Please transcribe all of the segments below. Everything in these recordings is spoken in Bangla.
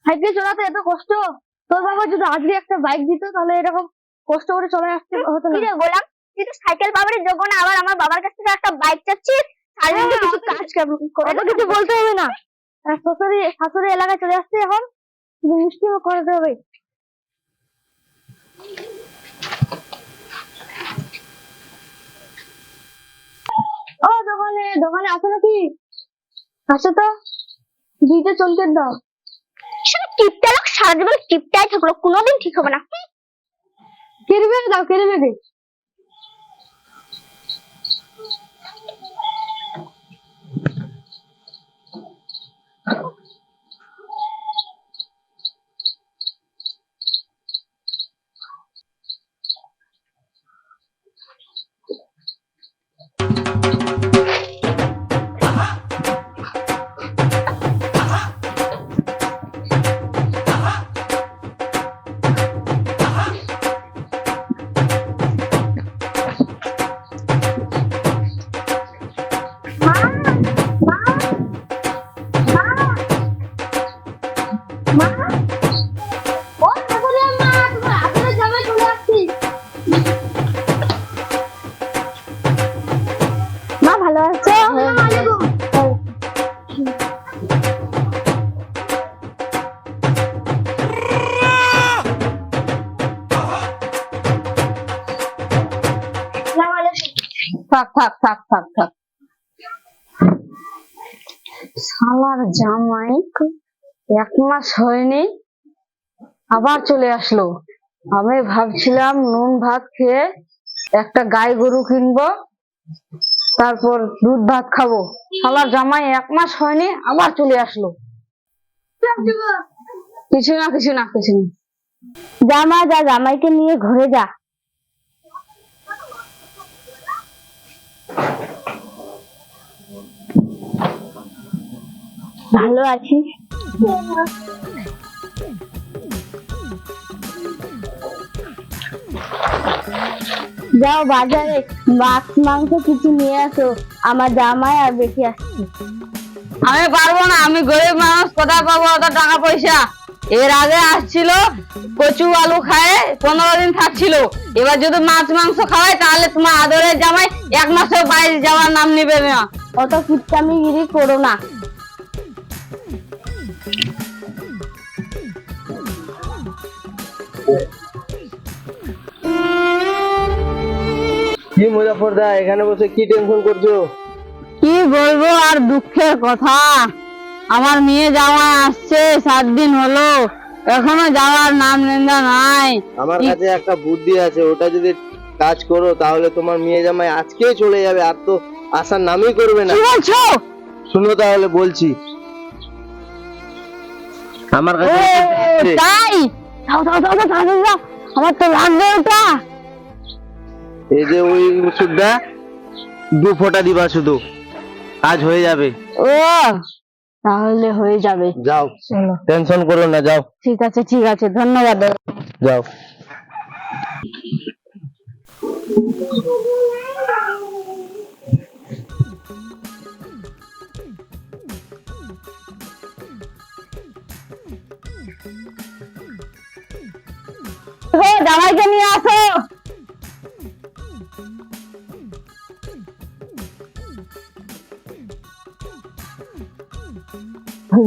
সাইকেল চালাতে এত কষ্ট, তোর বাবা যদি আজকে একটা বাইক দিত তাহলে এরকম কষ্ট করে চলে আসতে হতো না। গোলাম, তুই তো সাইকেল পাওয়ার যোগ্য না, আবার আমার বাবার কাছ থেকে একটা বাইক চাচ্ছিস। কিছু কাজ করে কিছু বলতে হবে না, শাশুড়ি শাশুড়ি এলাকায় চলে আসছে, এখন মিষ্টি করতে হবে। ও দোকানে দোকানে আসো নাকি? আসো তো, দুইটা চলতে দাও। শুধু টিপটা লোক সারা জীবন টিপটাই থাকলো, কোনোদিন ঠিক হবে না। কেড়ে দাও, কেড়ে দেবে। থাক শালার জামাই 1 মাস হয়নি আবার চলে আসলো। আমি ভাবছিলাম নুন ভাত খেয়ে একটা গাই গরু কিনবো, তারপর দুধ ভাত খাবো। শালার জামাই 1 মাস হয়নি আবার চলে আসলো। কিছু না জামা যা, জামাইকে নিয়ে ঘরে যা। ভালো আছিস? যাও বাজারে মাছ মাংস কিছু নিয়ে আসো, আমার জামাই আর বেশি আসছে। আমি পারবো না, আমি গরিব মানুষ, কোথায় পাবো অত টাকা পয়সা? এর আগে আসছিল কচু আলু খায় 15 দিন থাকছিল, এবার যদি মাছ মাংস খাওয়াই তাহলে তোমার আদরের জামাই 1 মাসের বাইরে যাওয়ার নাম নিবে না। অত কিপটামিগিরি করো না। কি মুজাফর দা, এখানে বসে কি টেনশন করছো? কি বলবো আর দুঃখের কথা, আমার মেয়ে জামাই আসছে 7 দিন হলো, এখনো যাওয়ার নাম নিন্দা নাই। আমার কাছে একটা বুদ্ধি আছে, ওটা যদি কাজ করো তাহলে তোমার মেয়ে জামাই আজকেই চলে যাবে, আর তো আসার নামই করবে না। কি বলছো? শুনো তাহলে বলছি, আমার কাছে তাই দাও, আমার তো লাগবে ওটা। এই যে ওই ওষুধটা 2 ফোঁটা দিবা, শুধু কাজ হয়ে যাবে। ও তাহলে হয়ে যাবে, যাও, চলো, টেনশন করো না, যাও। ঠিক আছে, ধন্যবাদ। যাও। জামাইকে নিয়ে আসো।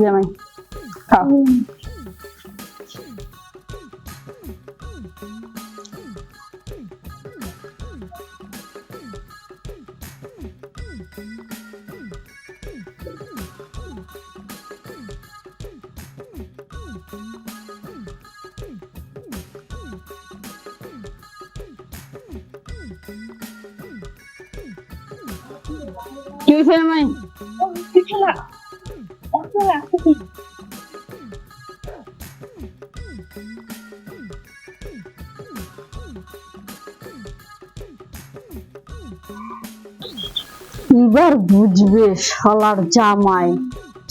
জামাই খাও। কি হয়েছে জামাই? কিছু না, এবার বুঝবে শালার জামাই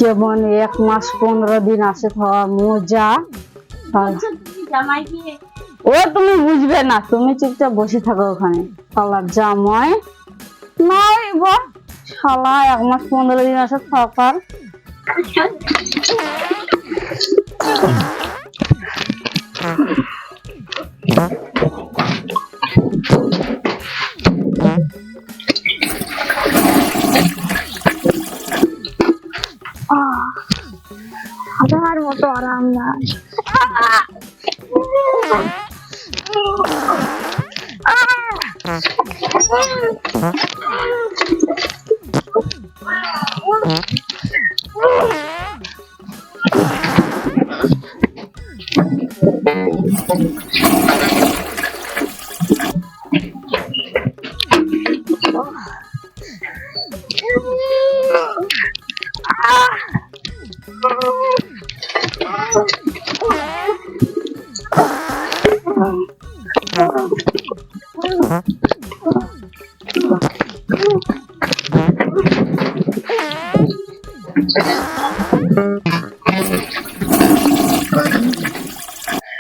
যেমন 1 মাস 15 দিন আসে খাওয়া মজা। ও তুমি বুঝবে না, তুমি চুপচাপ বসে থাকো ওখানে। শালার জামাই না এবার শালা 1 মাস 15 দিন আসে থাকার। হাজার মতো আরাম না।